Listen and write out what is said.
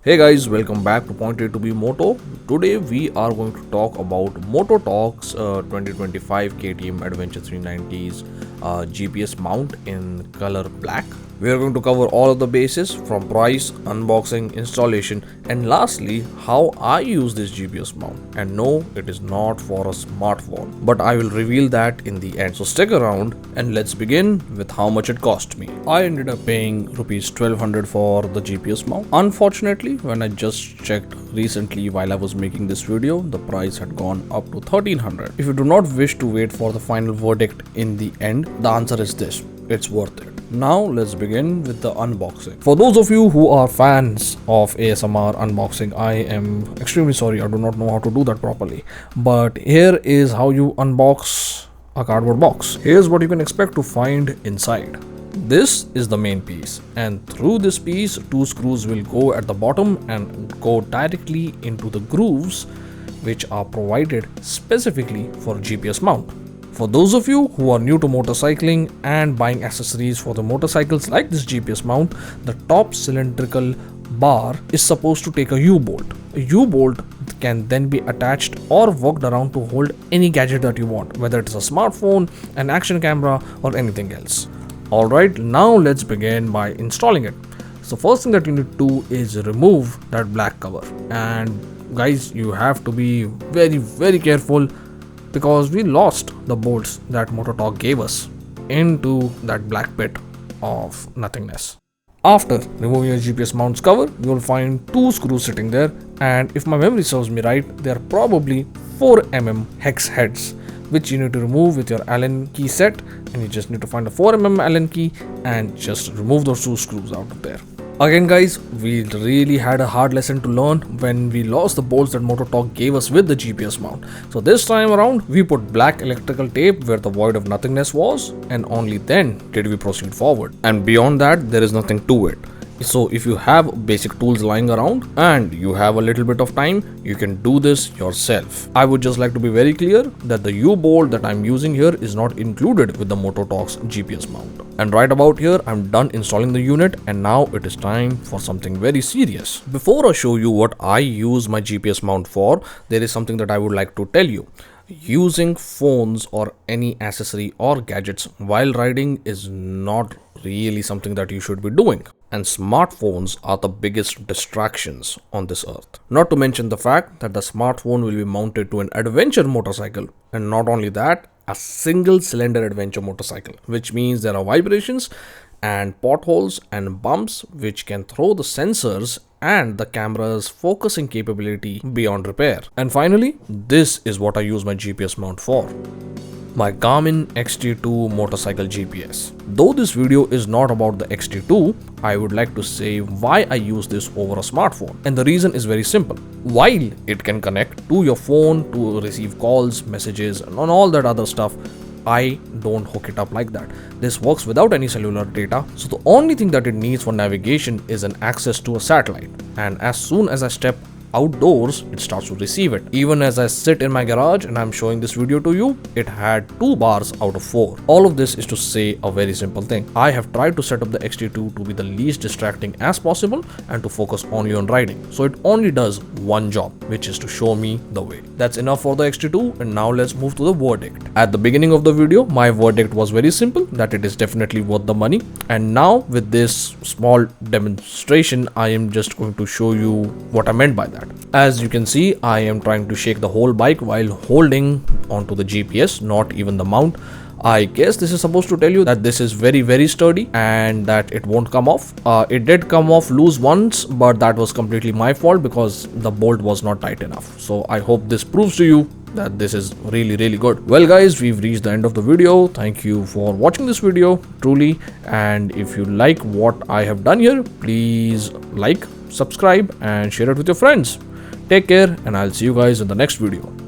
Hey guys, welcome back to Point A to Be Moto. Today we are going to talk about MotoTorque's 2025 KTM Adventure 390's GPS mount in color black. We are going to cover all of the bases from price, unboxing, installation, and lastly, how I use this GPS mount. And no, it is not for a smartphone, but I will reveal that in the end. So stick around and let's begin with how much it cost me. I ended up paying rupees 1200 for the GPS mount. Unfortunately, when I just checked recently while I was making this video, the price had gone up to 1300. If you do not wish to wait for the final verdict in the end, the answer is this: it's worth it. Now let's begin with the unboxing. For those of you who are fans of ASMR unboxing, I am extremely sorry, I do not know how to do that properly. But here is how you unbox a cardboard box. Here's what you can expect to find inside. This is the main piece, and through this piece, two screws will go at the bottom and go directly into the grooves which are provided specifically for GPS mount. For those of you who are new to motorcycling and buying accessories for the motorcycles like this GPS mount, the top cylindrical bar is supposed to take a U-bolt. A U-bolt can then be attached or worked around to hold any gadget that you want, whether it's a smartphone, an action camera, or anything else. Alright, now let's begin by installing it. So first thing that you need to do is remove that black cover. And guys, you have to be very careful, because we lost the bolts that MotoTorque gave us into that black pit of nothingness. After removing your GPS mounts cover, you will find two screws sitting there, and if my memory serves me right, they are probably 4mm hex heads, which you need to remove with your Allen key set, and you just need to find a 4mm Allen key and just remove those two screws out of there. Again guys, we really had a hard lesson to learn when we lost the bolts that MotoTorque gave us with the GPS mount. So this time around, we put black electrical tape where the void of nothingness was, and only then did we proceed forward. And beyond that, there is nothing to it. So if you have basic tools lying around and you have a little bit of time, you can do this yourself. I would just like to be very clear that the U-bolt that I'm using here is not included with the MotoTorque's GPS mount. And right about here, I'm done installing the unit, and now it is time for something very serious. Before I show you what I use my GPS mount for, there is something that I would like to tell you. Using phones or any accessory or gadgets while riding is not really something that you should be doing. And smartphones are the biggest distractions on this earth. Not to mention the fact that the smartphone will be mounted to an adventure motorcycle, and not only that, a single cylinder adventure motorcycle, which means there are vibrations and potholes and bumps which can throw the sensors and the camera's focusing capability beyond repair. And finally, this is what I use my GPS mount for: my Garmin XT2 motorcycle GPS. Though this video is not about the XT2, I would like to say why I use this over a smartphone. And the reason is very simple. While it can connect to your phone to receive calls, messages, and all that other stuff, I don't hook it up like that. This works without any cellular data, so the only thing that it needs for navigation is an access to a satellite. And as soon as I step outdoors, it starts to receive it. Even as I sit in my garage and I'm showing this video to you, it had 2 bars out of 4. All of this is to say a very simple thing. I have tried to set up the XT2 to be the least distracting as possible and to focus only on riding. So it only does one job, which is to show me the way. That's enough for the XT2, and now let's move to the verdict. At the beginning of the video, my verdict was very simple, that it is definitely worth the money. And now with this small demonstration, I am just going to show you what I meant by that. As you can see, I am trying to shake the whole bike while holding onto the GPS, not even the mount. I guess this is supposed to tell you that this is very sturdy and that it won't come off. It did come off loose once, but that was completely my fault because the bolt was not tight enough. So I hope this proves to you that this is really good. Well guys, we've reached the end of the video. Thank you for watching this video, truly. And if you like what I have done here, please like, subscribe, and share it with your friends. Take care, and I'll see you guys in the next video.